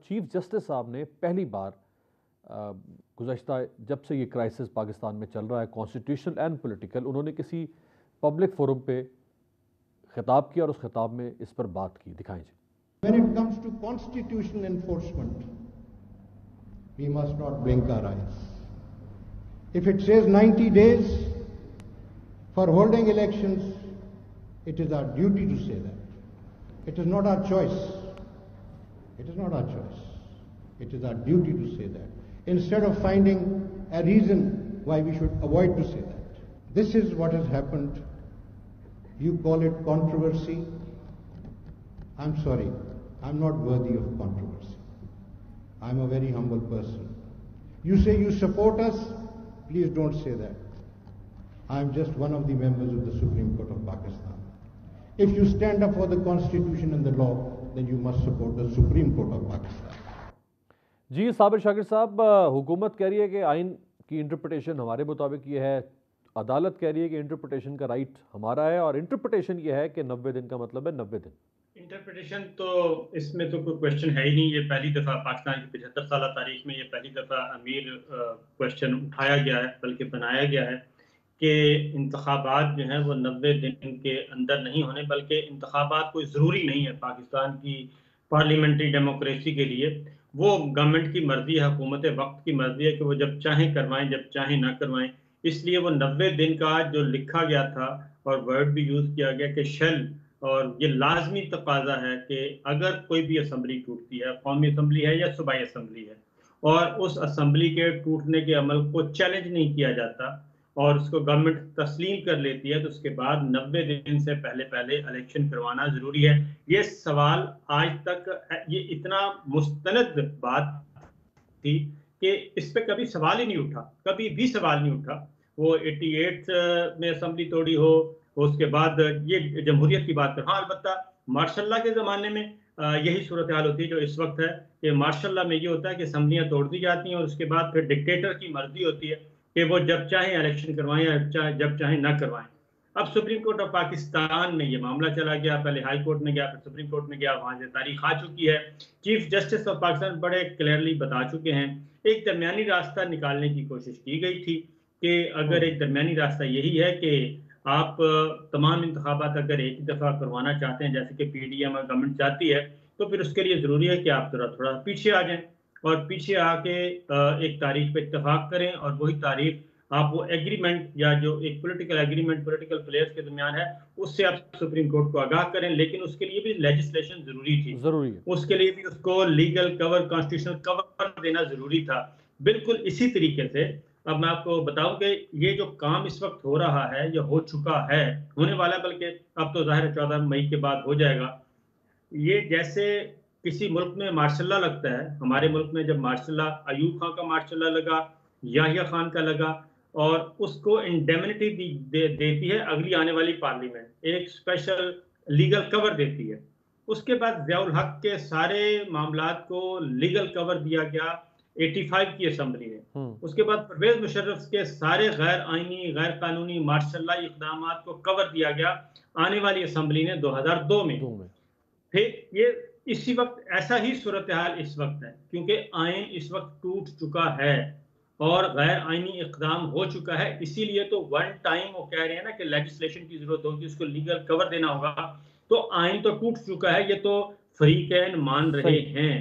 Chief justice साहब ने पहली बार गुज़श्ता जब से ये क्राइसिस पाकिस्तान में चल रहा है, कॉन्स्टिट्यूशनल एंड पॉलिटिकल, उन्होंने किसी पब्लिक फोरम पे खिताब किया और उस खिताब में इस पर बात की। दिखाएं जी। When it comes to constitutional enforcement, we must not blink our eyes. If it says 90 days for holding elections, it is our duty to say that. It is not our choice. It is not our choice. It is our duty to say that. Instead of finding a reason why we should avoid to say that. This is what has happened. You call it controversy. I'm sorry. I'm not worthy of controversy. I'm a very humble person. You say you support us, please don't say that. I'm just one of the members of the Supreme Court of Pakistan. If you stand up for the Constitution and the law, then you must support the Supreme Court of Pakistan. जी साबिर शाकिर साहब, हुकूमत कह रही है कि आइन की interpretation हमारे मुताबिक ये है, अदालत कह रही है कि इंटरप्रिटेशन का राइट हमारा है, और इंटरप्रिटेशन ये है कि 90 दिन का मतलब है 90 दिन। इंटरप्रिटेशन तो इसमें तो कोई क्वेश्चन है ही नहीं। ये पहली दफ़ा पाकिस्तान की 75 साल तारीख में ये पहली दफ़ा अमीर क्वेश्चन उठाया गया है, बल्कि बनाया गया है कि इंतखाबात जो हैं वो 90 दिन के अंदर नहीं होने, बल्कि इंतखाबात कोई ज़रूरी नहीं है पाकिस्तान की पार्लियामेंट्री डेमोक्रेसी के लिए। वो गवर्नमेंट की मर्ज़ी है, हुकूमत वक्त की मर्ज़ी है कि वो जब चाहें करवाएं, जब चाहें ना करवाएं। इसलिए वो 90 दिन का जो लिखा गया था और वर्ड भी यूज़ किया गया कि शेल, और ये लाजमी तकाजा है कि अगर कोई भी असम्बली टूटती है, कौमी असम्बली है या सूबाई असम्बली है, और उस असम्बली के टूटने के अमल को चैलेंज नहीं किया जाता और उसको गवर्नमेंट तस्लीम कर लेती है, तो उसके बाद 90 दिन से पहले पहले इलेक्शन करवाना ज़रूरी है। ये सवाल आज तक ये इतना मुस्तनद बात थी कि इस पे कभी सवाल ही नहीं उठा, कभी भी सवाल नहीं उठा। वो 88 में असम्बली तोड़ी हो, उसके बाद ये जमहूरियत की बात कर। हाँ, अलबत्ता मार्शल लॉ के ज़माने में यही सूरत हाल होती है जो इस वक्त है कि मार्शल लॉ में ये होता है कि असम्बलियाँ तोड़ दी जाती हैं और उसके बाद फिर डिक्टेटर की मर्जी होती है कि वो जब चाहें इलेक्शन करवाएं या जब चाहें ना करवाएं। अब सुप्रीम कोर्ट ऑफ पाकिस्तान में ये मामला चला गया, पहले हाई कोर्ट में गया, फिर सुप्रीम कोर्ट में गया, वहाँ से तारीख आ चुकी है। चीफ जस्टिस ऑफ पाकिस्तान बड़े क्लियरली बता चुके हैं। एक दरमियानी रास्ता निकालने की कोशिश की गई थी कि अगर एक दरमियानी रास्ता यही है कि आप तमाम इंतखाबात अगर एक ही दफ़ा करवाना चाहते हैं, जैसे कि पीडीएम और गवर्नमेंट चाहती है, तो फिर उसके लिए ज़रूरी है कि आप थोड़ा पीछे आ जाएं और पीछे आके एक तारीख पे इत्तेफाक करें, और वही तारीख आप वो एग्रीमेंट या जो एक पॉलिटिकल एग्रीमेंट पॉलिटिकल प्लेयर्स के दरमियान है, उससे आप सुप्रीम कोर्ट को आगाह करें। लेकिन उसके लिए भी लेजिस्लेशन ज़रूरी थी, ज़रूरी है, उसके लिए भी उसको लीगल कवर, कॉन्स्टिट्यूशनल कवर देना ज़रूरी था। बिल्कुल इसी तरीके से अब मैं आपको बताऊं कि ये जो काम इस वक्त हो रहा है, या हो चुका है, होने वाला, बल्कि अब तो जाहिर है 14 मई के बाद हो जाएगा। ये जैसे किसी मुल्क में मार्शल लॉ लगता है, हमारे मुल्क में जब मार्शल लॉ, अयूब खान का मार्शल लॉ लगा, याहिया खान का लगा, और उसको इंडेमनिटी देती है अगली आने वाली पार्लियामेंट, एक स्पेशल लीगल कवर देती है। उसके बाद ज़ियाउल हक के सारे मामलात को लीगल कवर दिया गया 85 की असम्बली ने। उसके बाद परवेज मुशर्रफ के सारे गैर आईनी, गैर कानूनी मार्शल लॉ इक़दामात को कवर दिया गया आने वाली असम्बली ने 2002 में। फिर ये इसी वक्त ऐसा ही सूरत हाल इस वक्त है, क्योंकि आइन इस वक्त टूट चुका है और गैर आईनी इक़दाम हो चुका है। इसीलिए तो वन टाइम वो कह रहे हैं ना कि लेजिस्लेशन की जरूरत होगी, उसको लीगल कवर देना होगा। तो आइन तो टूट चुका है, ये तो फरीकैन मान रहे हैं।